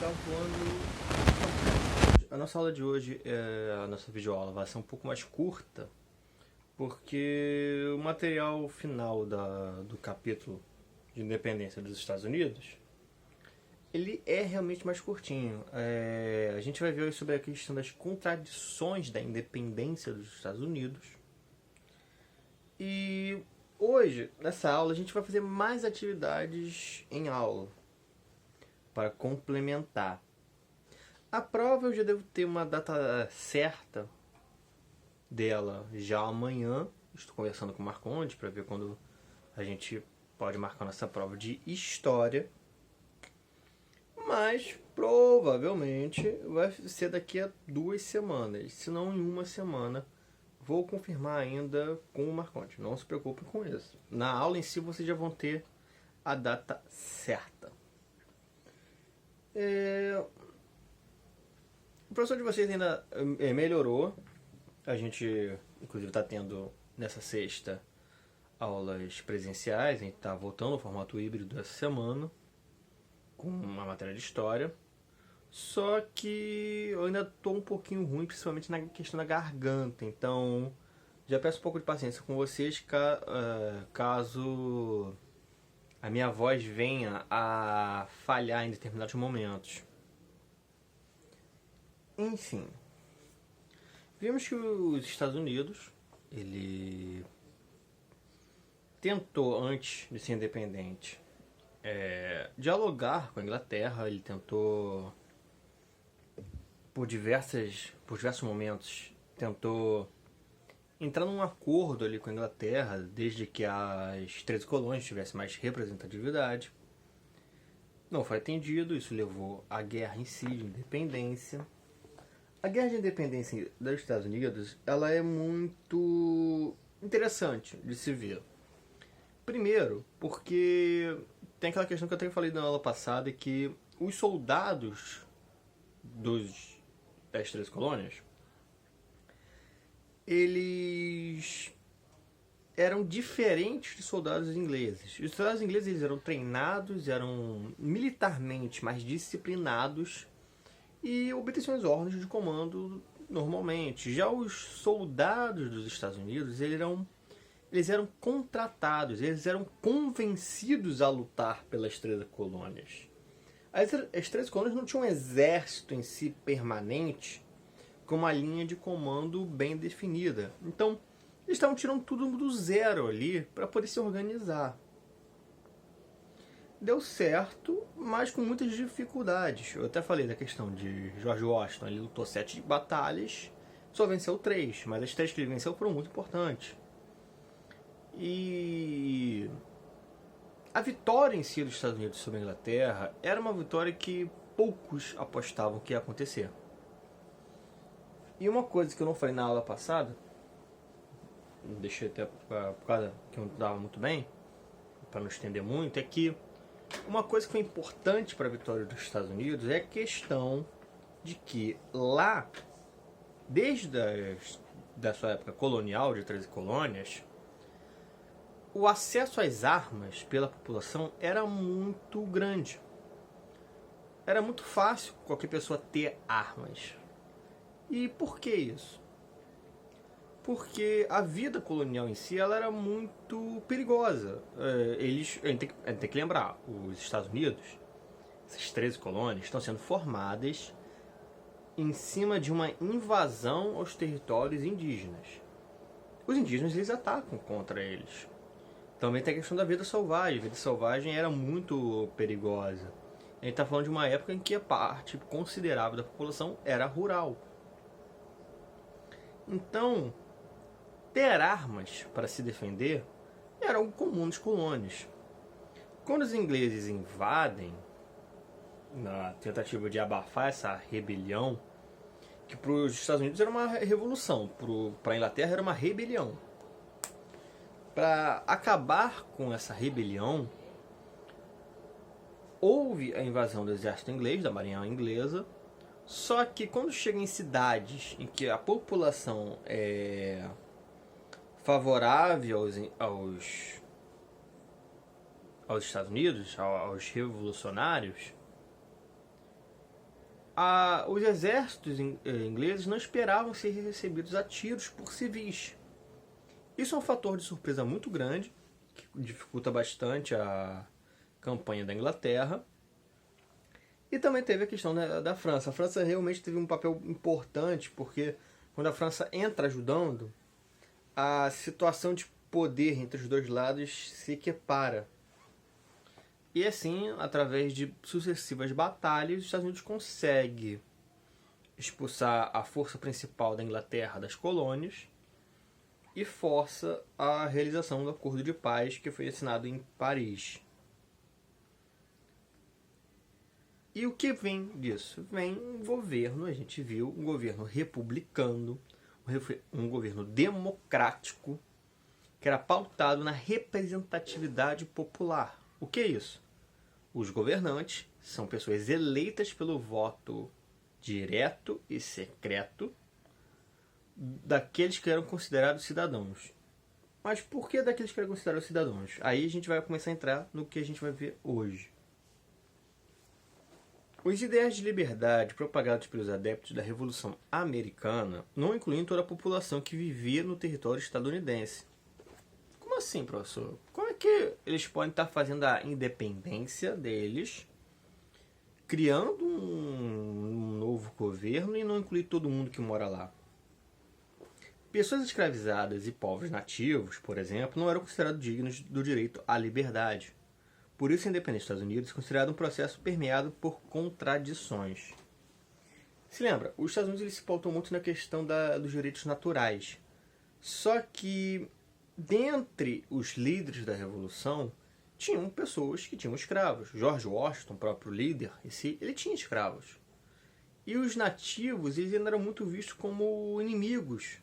tá voando. A nossa aula de hoje, a nossa videoaula vai ser um pouco mais curta, porque o material final do capítulo de independência dos Estados Unidos, ele é realmente mais curtinho. A gente vai ver hoje sobre a questão das contradições da independência dos Estados Unidos. E hoje, nessa aula, a gente vai fazer mais atividades em aula para complementar. A prova eu já devo ter uma data certa dela já amanhã. Estou conversando com o Marcondes para ver quando a gente pode marcar nossa prova de história. Mas provavelmente vai ser daqui a 2 semanas, se não em uma semana. Vou confirmar ainda com o Marcondes, não se preocupe com isso. Na aula em si vocês já vão ter a data certa. O professor de vocês ainda melhorou. A gente, inclusive, está tendo nessa sexta aulas presenciais. A gente está voltando ao formato híbrido essa semana, com uma matéria de história. Só que eu ainda estou um pouquinho ruim, principalmente na questão da garganta. Então, já peço um pouco de paciência com vocês, caso a minha voz venha a falhar em determinados momentos. Enfim, vimos que os Estados Unidos, ele tentou, antes de ser independente, dialogar com a Inglaterra. Ele tentou, por diversos momentos, tentou entrar num acordo ali com a Inglaterra, desde que as 13 colônias tivessem mais representatividade. Não foi atendido, isso levou à guerra em si de independência. A guerra de independência dos Estados Unidos, ela é muito interessante de se ver. Primeiro, porque tem aquela questão que eu até falei na aula passada, que os soldados das 13 colônias, eles eram diferentes dos soldados ingleses. Os soldados ingleses, eles eram treinados, eram militarmente mais disciplinados e obedeciam as ordens de comando normalmente. Já os soldados dos Estados Unidos, eles eram contratados, eles eram convencidos a lutar pelas 13 colônias. As 13 colônias não tinham um exército em si permanente com uma linha de comando bem definida. Então, eles estavam tirando tudo do zero ali para poder se organizar. Deu certo, mas com muitas dificuldades. Eu até falei da questão de George Washington. Ele lutou 7 batalhas, só venceu 3, mas as 3 que ele venceu foram muito importantes. E a vitória em si dos Estados Unidos sobre a Inglaterra era uma vitória que poucos apostavam que ia acontecer. E uma coisa que eu não falei na aula passada, deixei até por causa que eu não dava muito bem, para não estender muito, é que uma coisa que foi importante para a vitória dos Estados Unidos é a questão de que lá, desde da sua época colonial, de 13 colônias, o acesso às armas pela população era muito grande. Era muito fácil qualquer pessoa ter armas. E por que isso? Porque a vida colonial em si, ela era muito perigosa. A gente tem que lembrar, os Estados Unidos, essas 13 colônias, estão sendo formadas em cima de uma invasão aos territórios indígenas. Os indígenas, eles atacam contra eles. Também tem a questão da vida selvagem. A vida selvagem era muito perigosa. A gente está falando de uma época em que a parte considerável da população era rural. Então, ter armas para se defender era algo comum nos colônias. Quando os ingleses invadem, na tentativa de abafar essa rebelião, que para os Estados Unidos era uma revolução, para a Inglaterra era uma rebelião. Para acabar com essa rebelião, houve a invasão do exército inglês, da marinha inglesa. Só que quando chega em cidades em que a população é favorável aos Estados Unidos, aos revolucionários, os exércitos ingleses não esperavam ser recebidos a tiros por civis. Isso é um fator de surpresa muito grande, que dificulta bastante a campanha da Inglaterra. E também teve a questão da França. A França realmente teve um papel importante, porque quando a França entra ajudando, a situação de poder entre os dois lados se equipara. E assim, através de sucessivas batalhas, os Estados Unidos consegue expulsar a força principal da Inglaterra das colônias e força a realização do Acordo de Paz que foi assinado em Paris. E o que vem disso? Vem um governo, a gente viu, um governo republicano, um governo democrático, que era pautado na representatividade popular. O que é isso? Os governantes são pessoas eleitas pelo voto direto e secreto daqueles que eram considerados cidadãos. Mas por que daqueles que eram considerados cidadãos? Aí a gente vai começar a entrar no que a gente vai ver hoje. Os ideais de liberdade propagados pelos adeptos da Revolução Americana não incluíam toda a população que vivia no território estadunidense. Como assim, professor? Como é que eles podem estar fazendo a independência deles, criando um novo governo e não incluir todo mundo que mora lá? Pessoas escravizadas e povos nativos, por exemplo, não eram considerados dignos do direito à liberdade. Por isso, a independência dos Estados Unidos é considerado um processo permeado por contradições. Se lembra, os Estados Unidos se pautam muito na questão dos direitos naturais. Só que, dentre os líderes da Revolução, tinham pessoas que tinham escravos. George Washington, próprio líder, ele tinha escravos. E os nativos eles ainda eram muito vistos como inimigos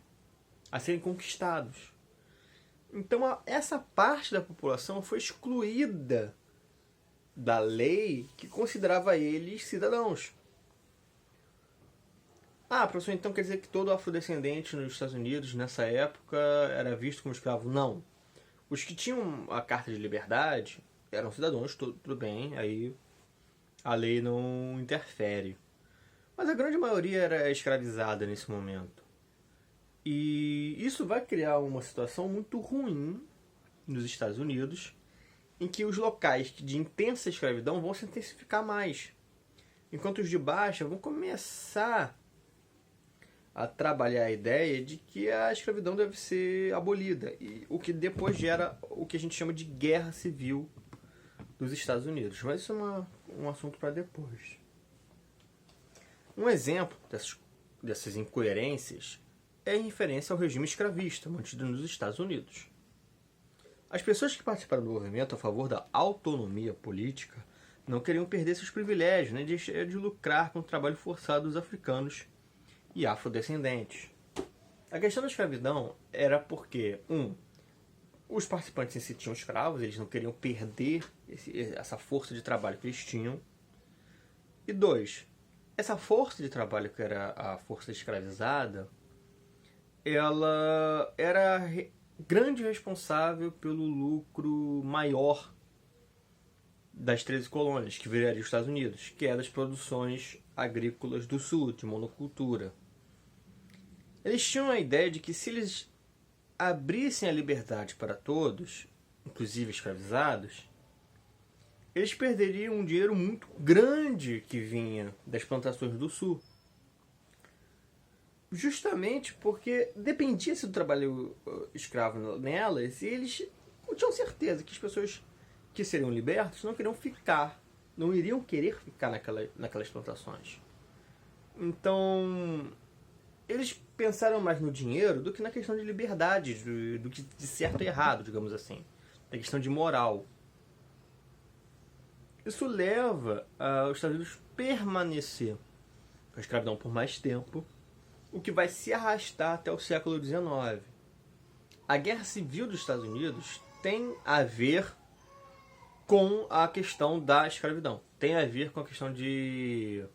a serem conquistados. Então, essa parte da população foi excluída da lei que considerava eles cidadãos. Professor, então quer dizer que todo afrodescendente nos Estados Unidos, nessa época, era visto como escravo? Não. Os que tinham a Carta de Liberdade eram cidadãos, tudo bem, aí a lei não interfere. Mas a grande maioria era escravizada nesse momento. E isso vai criar uma situação muito ruim nos Estados Unidos, em que os locais de intensa escravidão vão se intensificar mais, enquanto os de baixa vão começar a trabalhar a ideia de que a escravidão deve ser abolida, e o que depois gera o que a gente chama de guerra civil dos Estados Unidos. Mas isso é um assunto para depois. Um exemplo dessas incoerências é em referência ao regime escravista mantido nos Estados Unidos. As pessoas que participaram do movimento a favor da autonomia política não queriam perder seus privilégios, nem deixar de lucrar com o trabalho forçado dos africanos e afrodescendentes. A questão da escravidão era porque, os participantes em si tinham escravos, eles não queriam perder essa força de trabalho que eles tinham. E 2, essa força de trabalho que era a força escravizada, ela era grande responsável pelo lucro maior das 13 colônias, que viraria os Estados Unidos, que é das produções agrícolas do sul, de monocultura. Eles tinham a ideia de que se eles abrissem a liberdade para todos, inclusive escravizados, eles perderiam um dinheiro muito grande que vinha das plantações do sul. Justamente porque dependia-se do trabalho escravo nelas, e eles tinham certeza que as pessoas que seriam libertas não iriam querer ficar naquelas plantações. Então, eles pensaram mais no dinheiro do que na questão de liberdade, do que de certo e errado, digamos assim, da questão de moral. Isso leva os Estados Unidos a permanecer com a escravidão por mais tempo, o que vai se arrastar até o século XIX. A Guerra Civil dos Estados Unidos tem a ver com a questão da escravidão. Tem a ver com a questão de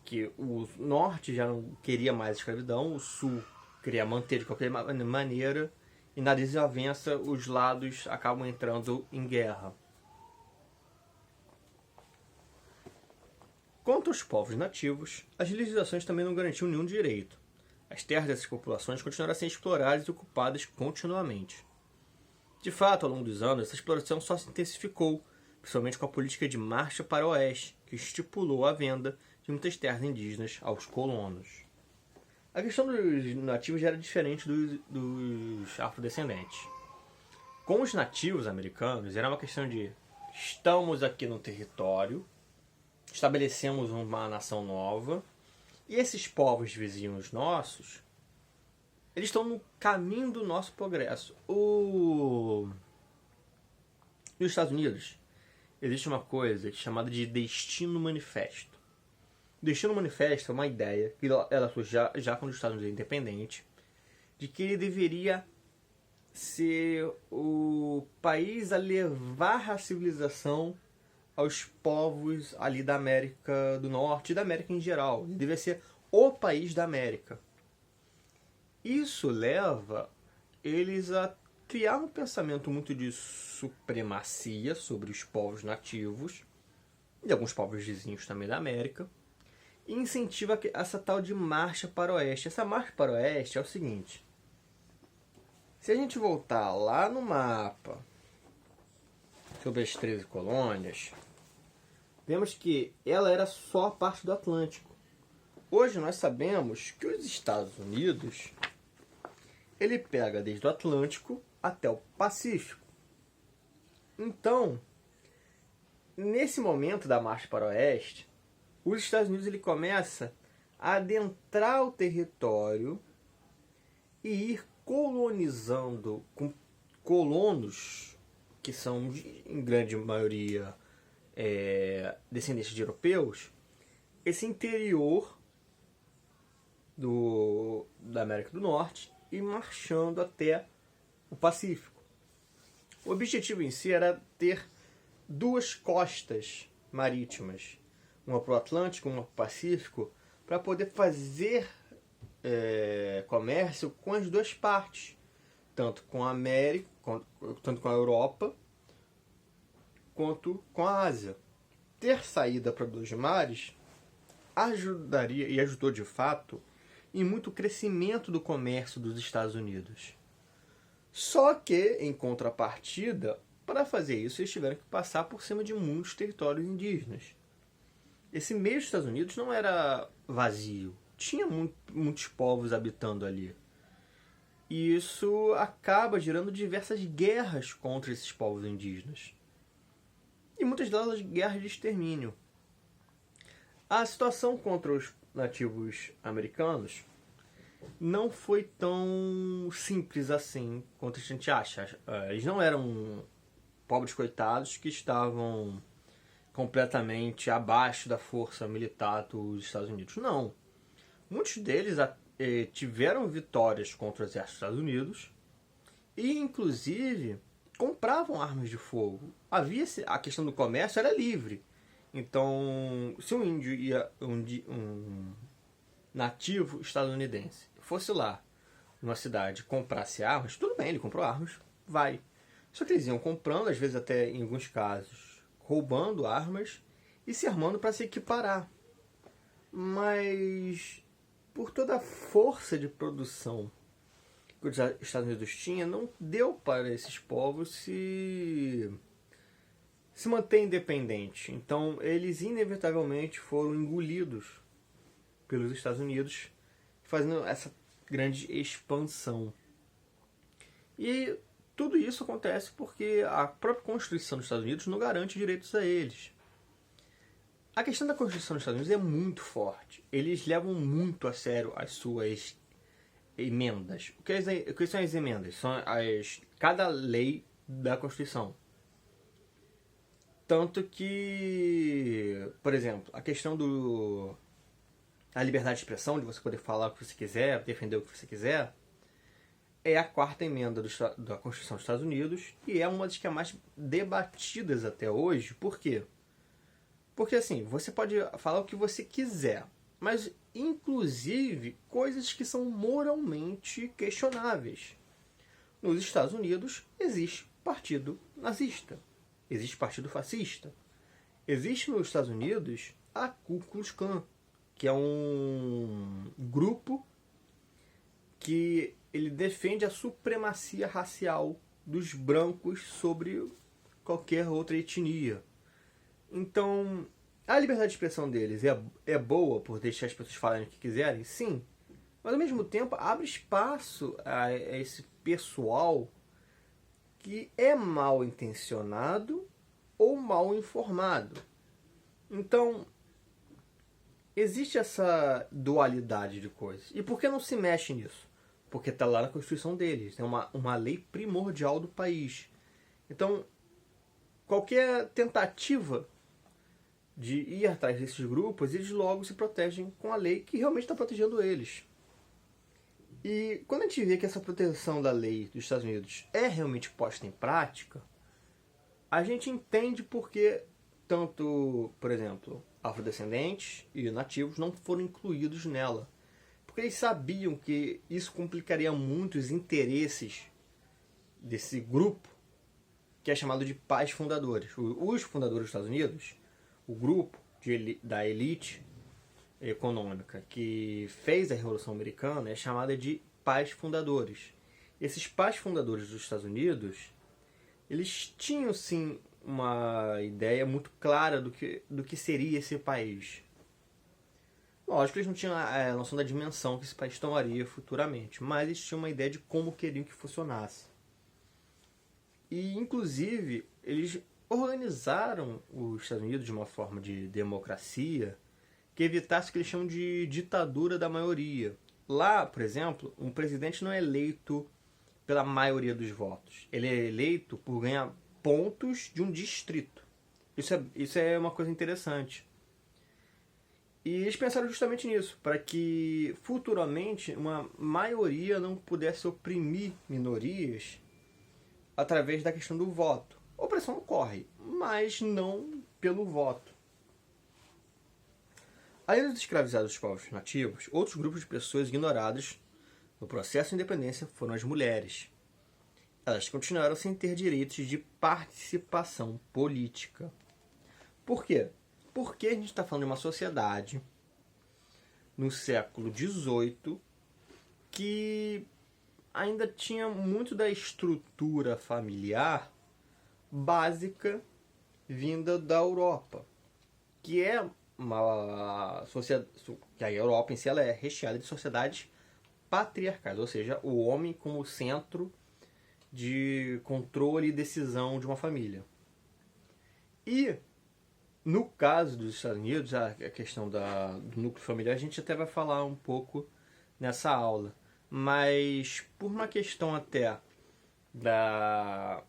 que o norte já não queria mais escravidão, o sul queria manter de qualquer maneira, e na desavença os lados acabam entrando em guerra. Quanto aos povos nativos, as legislações também não garantiam nenhum direito. As terras dessas populações continuaram a ser exploradas e ocupadas continuamente. De fato, ao longo dos anos, essa exploração só se intensificou, principalmente com a política de marcha para o oeste, que estipulou a venda de muitas terras indígenas aos colonos. A questão dos nativos já era diferente dos afrodescendentes. Com os nativos americanos, era uma questão de estamos aqui no território, estabelecemos uma nação nova, e esses povos vizinhos nossos, eles estão no caminho do nosso progresso. Nos Estados Unidos, existe uma coisa chamada de Destino Manifesto. O Destino Manifesto é uma ideia, que ela surge já quando os Estados Unidos é independente, de que ele deveria ser o país a levar a civilização aos povos ali da América do Norte e da América em geral. Ele deveria ser o país da América. Isso leva eles a criar um pensamento muito de supremacia sobre os povos nativos e alguns povos vizinhos também da América, e incentiva essa tal de marcha para o oeste. Essa marcha para o oeste é o seguinte: se a gente voltar lá no mapa sobre as 13 colônias, vemos que ela era só a parte do Atlântico. Hoje nós sabemos que os Estados Unidos, ele pega desde o Atlântico até o Pacífico. Então, nesse momento da marcha para o oeste, os Estados Unidos ele começa a adentrar o território e ir colonizando com colonos que são, em grande maioria, descendentes de europeus, esse interior da América do Norte e marchando até o Pacífico. O objetivo em si era ter duas costas marítimas, uma para o Atlântico, uma para o Pacífico, para poder fazer comércio com as duas partes, tanto com a América, tanto com a Europa, quanto com a Ásia. Ter saída para dois mares ajudaria, e ajudou de fato, em muito crescimento do comércio dos Estados Unidos. Só que, em contrapartida, para fazer isso, eles tiveram que passar por cima de muitos territórios indígenas. Esse meio dos Estados Unidos não era vazio. Tinha muitos povos habitando ali. E isso acaba gerando diversas guerras contra esses povos indígenas. E muitas delas guerras de extermínio. A situação contra os nativos americanos não foi tão simples assim quanto a gente acha. Eles não eram pobres coitados que estavam completamente abaixo da força militar dos Estados Unidos. Não. Muitos deles tiveram vitórias contra o exército dos Estados Unidos e, inclusive, compravam armas de fogo. A questão do comércio era livre. Então, se um índio um nativo estadunidense fosse lá numa cidade e comprasse armas, tudo bem, ele comprou armas, vai. Só que eles iam comprando, às vezes até em alguns casos, roubando armas e se armando para se equiparar. Mas, por toda a força de produção que os Estados Unidos tinha, não deu para esses povos se manter independente. Então, eles inevitavelmente foram engolidos pelos Estados Unidos, fazendo essa grande expansão. E tudo isso acontece porque a própria Constituição dos Estados Unidos não garante direitos a eles. A questão da Constituição dos Estados Unidos é muito forte. Eles levam muito a sério as suas emendas. O que são as emendas? São cada lei da Constituição. Tanto que, por exemplo, a questão da liberdade de expressão, de você poder falar o que você quiser, defender o que você quiser, é a quarta emenda da Constituição dos Estados Unidos e é uma das que é mais debatidas até hoje. Por quê? Porque assim, você pode falar o que você quiser, mas inclusive coisas que são moralmente questionáveis. Nos Estados Unidos existe partido nazista, existe partido fascista. Existe nos Estados Unidos a Ku Klux Klan, que é um grupo que ele defende a supremacia racial dos brancos sobre qualquer outra etnia. Então, a liberdade de expressão deles é boa por deixar as pessoas falarem o que quiserem? Sim. Mas, ao mesmo tempo, abre espaço a esse pessoal que é mal intencionado ou mal informado. Então, existe essa dualidade de coisas. E por que não se mexe nisso? Porque está lá na Constituição deles. É uma lei primordial do país. Então, qualquer tentativa de ir atrás desses grupos, eles logo se protegem com a lei que realmente está protegendo eles. E quando a gente vê que essa proteção da lei dos Estados Unidos é realmente posta em prática, a gente entende por que tanto, por exemplo, afrodescendentes e nativos não foram incluídos nela. Porque eles sabiam que isso complicaria muito os interesses desse grupo, que é chamado de pais fundadores. Os fundadores dos Estados Unidos, o grupo da elite econômica que fez a Revolução Americana, é chamada de pais fundadores. Esses pais fundadores dos Estados Unidos, eles tinham sim uma ideia muito clara do que seria esse país. Lógico que eles não tinham a noção da dimensão que esse país tomaria futuramente, mas eles tinham uma ideia de como queriam que funcionasse. E, inclusive, eles organizaram os Estados Unidos de uma forma de democracia que evitasse o que eles chamam de ditadura da maioria. Lá, por exemplo, um presidente não é eleito pela maioria dos votos. Ele é eleito por ganhar pontos de um distrito. Isso é uma coisa interessante. E eles pensaram justamente nisso, para que futuramente uma maioria não pudesse oprimir minorias através da questão do voto. A opressão ocorre, mas não pelo voto. Além dos escravizados dos povos nativos, outros grupos de pessoas ignoradas no processo de independência foram as mulheres. Elas continuaram sem ter direitos de participação política. Por quê? Porque a gente está falando de uma sociedade no século XVIII que ainda tinha muito da estrutura familiar básica vinda da Europa, que é uma sociedade, que a Europa em si ela é recheada de sociedades patriarcais, ou seja, o homem como centro de controle e decisão de uma família. E no caso dos Estados Unidos, a questão do núcleo familiar, a gente até vai falar um pouco nessa aula. Mas por uma questão até da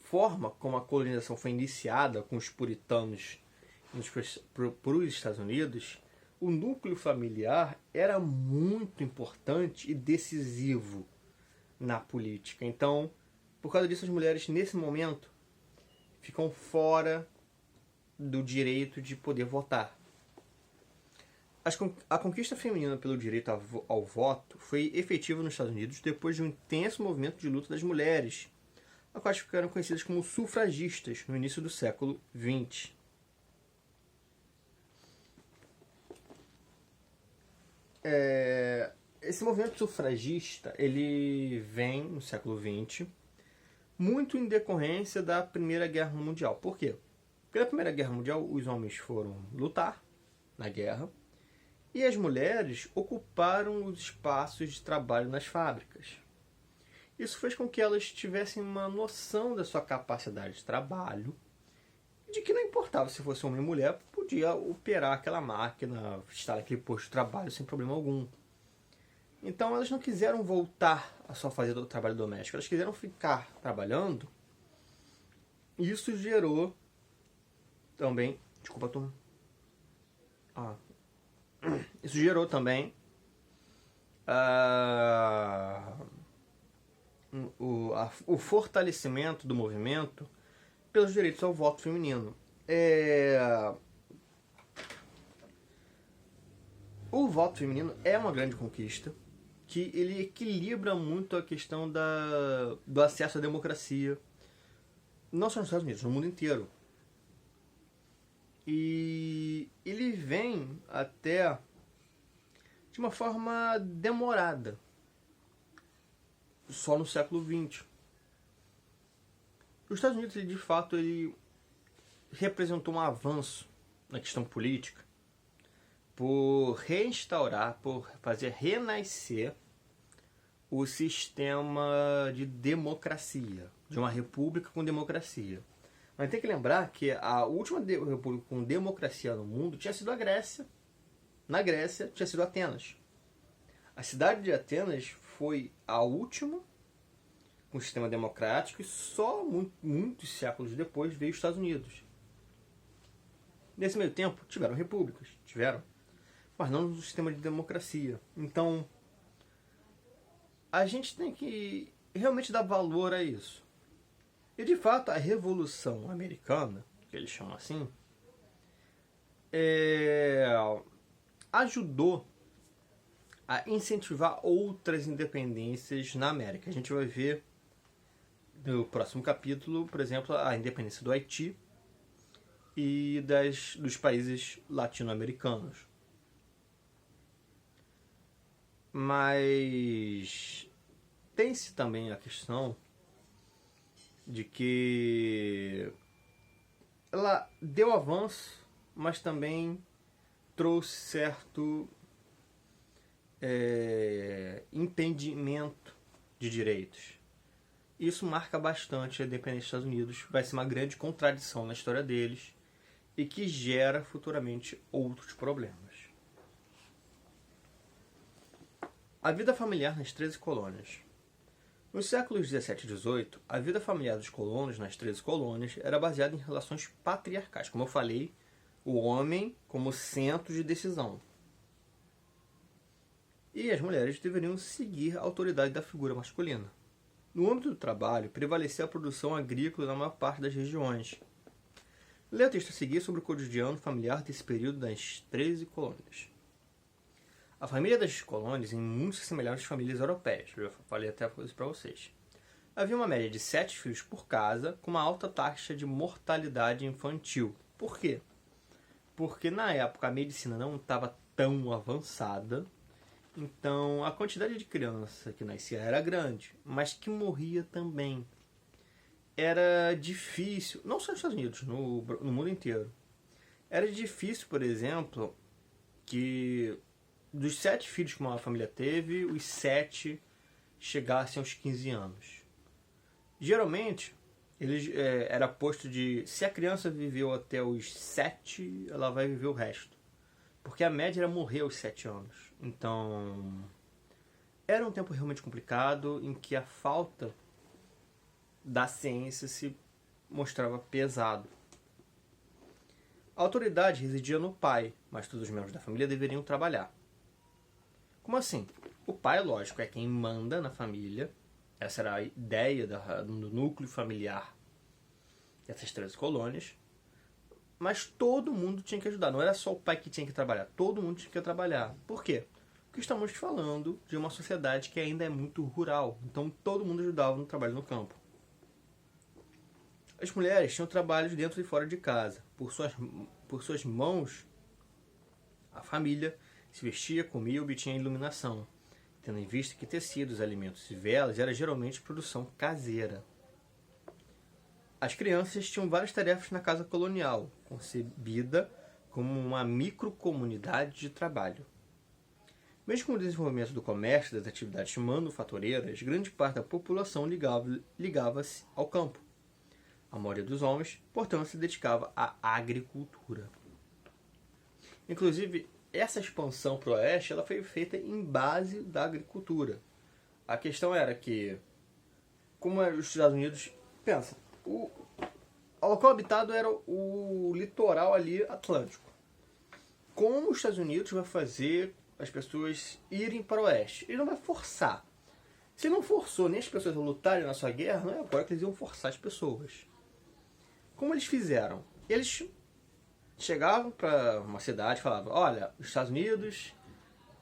forma como a colonização foi iniciada com os puritanos para os Estados Unidos, o núcleo familiar era muito importante e decisivo na política. Então, por causa disso, as mulheres, nesse momento, ficam fora do direito de poder votar. A conquista feminina pelo direito ao voto foi efetiva nos Estados Unidos depois de um intenso movimento de luta das mulheres, as quais ficaram conhecidas como sufragistas no início do século XX. Esse movimento sufragista ele vem no século XX muito em decorrência da Primeira Guerra Mundial. Por quê? Porque na Primeira Guerra Mundial os homens foram lutar na guerra e as mulheres ocuparam os espaços de trabalho nas fábricas. Isso fez com que elas tivessem uma noção da sua capacidade de trabalho, de que não importava se fosse homem ou mulher, podia operar aquela máquina, estar naquele posto de trabalho sem problema algum. Então elas não quiseram voltar a só fazer o trabalho doméstico, elas quiseram ficar trabalhando. E isso gerou também... Desculpa, turma. Isso gerou também o fortalecimento do movimento pelos direitos ao voto feminino. O voto feminino é uma grande conquista que ele equilibra muito a questão do acesso à democracia, não só nos Estados Unidos, no mundo inteiro. E até de uma forma demorada, só no século XX. Os Estados Unidos, de fato, ele representou um avanço na questão política por reinstaurar, por fazer renascer o sistema de democracia, de uma república com democracia. Mas tem que lembrar que a última república com democracia no mundo tinha sido a Grécia. Na Grécia tinha sido Atenas. A cidade de Atenas foi a última com sistema democrático e só muitos séculos depois veio os Estados Unidos. Nesse meio tempo tiveram repúblicas, mas não no sistema de democracia. Então a gente tem que realmente dar valor a isso. E de fato a Revolução Americana, que eles chamam assim, ajudou a incentivar outras independências na América. A gente vai ver no próximo capítulo, por exemplo, a independência do Haiti e dos países latino-americanos. Mas tem-se também a questão de que ela deu avanço, mas também trouxe certo impedimento de direitos. Isso marca bastante a independência dos Estados Unidos, vai ser uma grande contradição na história deles e que gera futuramente outros problemas. A vida familiar nas 13 colônias. Nos séculos 17 e 18, a vida familiar dos colonos nas 13 colônias era baseada em relações patriarcais. Como eu falei, o homem como centro de decisão. E as mulheres deveriam seguir a autoridade da figura masculina. No âmbito do trabalho, prevalecia a produção agrícola na maior parte das regiões. Leia o texto a seguir sobre o cotidiano familiar desse período das 13 colônias. A família das colônias em muito se assemelhava às famílias europeias. Eu já falei até isso para vocês. Havia uma média de 7 filhos por casa, com uma alta taxa de mortalidade infantil. Por quê? Porque na época a medicina não estava tão avançada, então a quantidade de criança que nascia era grande, mas que morria também. Era difícil, não só nos Estados Unidos, no mundo inteiro. Era difícil, por exemplo, que dos 7 filhos que uma família teve, os 7 chegassem aos 15 anos. Geralmente, era posto de, se a criança viveu até os 7, ela vai viver o resto. Porque a média era morrer aos 7 anos. Então, era um tempo realmente complicado, em que a falta da ciência se mostrava pesado. A autoridade residia no pai, mas todos os membros da família deveriam trabalhar. Como assim? O pai, lógico, é quem manda na família. Essa era a ideia do núcleo familiar dessas 13 colônias. Mas todo mundo tinha que ajudar. Não era só o pai que tinha que trabalhar. Todo mundo tinha que trabalhar. Por quê? Porque estamos falando de uma sociedade que ainda é muito rural. Então todo mundo ajudava no trabalho no campo. As mulheres tinham trabalhos dentro e fora de casa. Por suas mãos, a família se vestia, comia e obtinha iluminação, tendo em vista que tecidos, alimentos e velas era geralmente produção caseira. As crianças tinham várias tarefas na casa colonial, concebida como uma microcomunidade de trabalho. Mesmo com o desenvolvimento do comércio e das atividades manufatureiras, grande parte da população ligava-se ao campo. A maioria dos homens, portanto, se dedicava à agricultura. Inclusive, essa expansão para o oeste ela foi feita em base da agricultura. A questão era que, como os Estados Unidos... Pensa, o local habitado era o litoral ali atlântico. Como os Estados Unidos vai fazer as pessoas irem para o oeste? Ele não vai forçar. Se não forçou nem as pessoas a lutarem na sua guerra, não é agora que eles iam forçar as pessoas. Como eles fizeram? Eles chegavam para uma cidade e falavam: olha, os Estados Unidos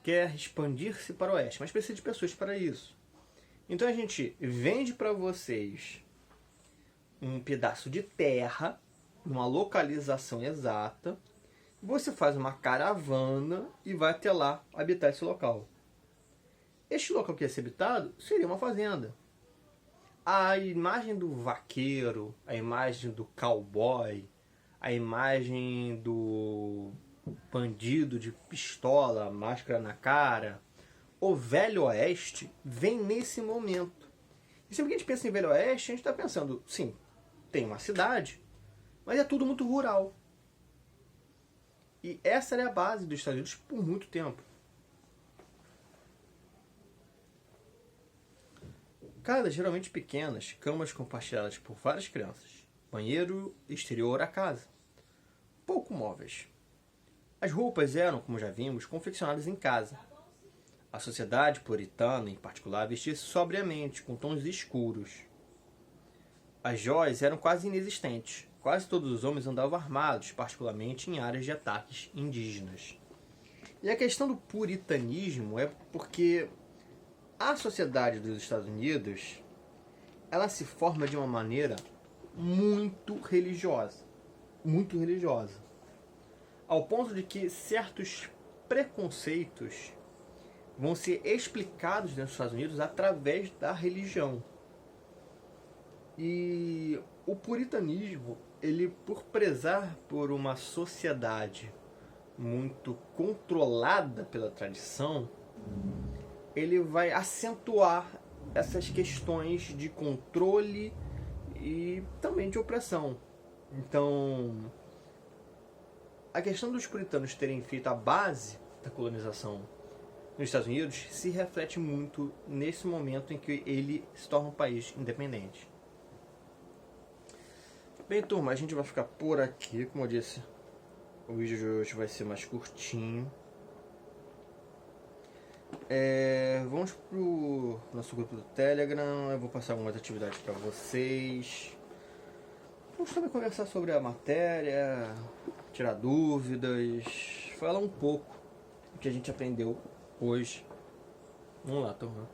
quer expandir-se para o oeste, mas precisa de pessoas para isso. Então a gente vende para vocês um pedaço de terra, numa localização exata, você faz uma caravana e vai até lá habitar esse local. Este local que ia ser habitado seria uma fazenda. A imagem do vaqueiro, a imagem do cowboy, a imagem do bandido de pistola, máscara na cara, o Velho Oeste vem nesse momento. E sempre que a gente pensa em Velho Oeste, a gente está pensando, sim, tem uma cidade, mas é tudo muito rural. E essa era a base dos Estados Unidos por muito tempo. Casas geralmente pequenas, camas compartilhadas por várias crianças, banheiro exterior à casa, pouco móveis. As roupas eram, como já vimos, confeccionadas em casa. A sociedade puritana, em particular, vestia-se sobriamente, com tons escuros. As joias eram quase inexistentes. Quase todos os homens andavam armados, particularmente em áreas de ataques indígenas. E a questão do puritanismo é porque a sociedade dos Estados Unidos, ela se forma de uma maneira muito religiosa. Muito religiosa. Ao ponto de que certos preconceitos vão ser explicados dentro dos Estados Unidos através da religião. E o puritanismo, ele, por prezar por uma sociedade muito controlada pela tradição, ele vai acentuar essas questões de controle e também de opressão. Então, a questão dos puritanos terem feito a base da colonização nos Estados Unidos se reflete muito nesse momento em que ele se torna um país independente. Bem, turma, a gente vai ficar por aqui. Como eu disse, o vídeo de hoje vai ser mais curtinho. Vamos pro nosso grupo do Telegram. Eu vou passar algumas atividades para vocês. Vamos também conversar sobre a matéria, tirar dúvidas, falar um pouco do que a gente aprendeu hoje. Vamos lá, turma.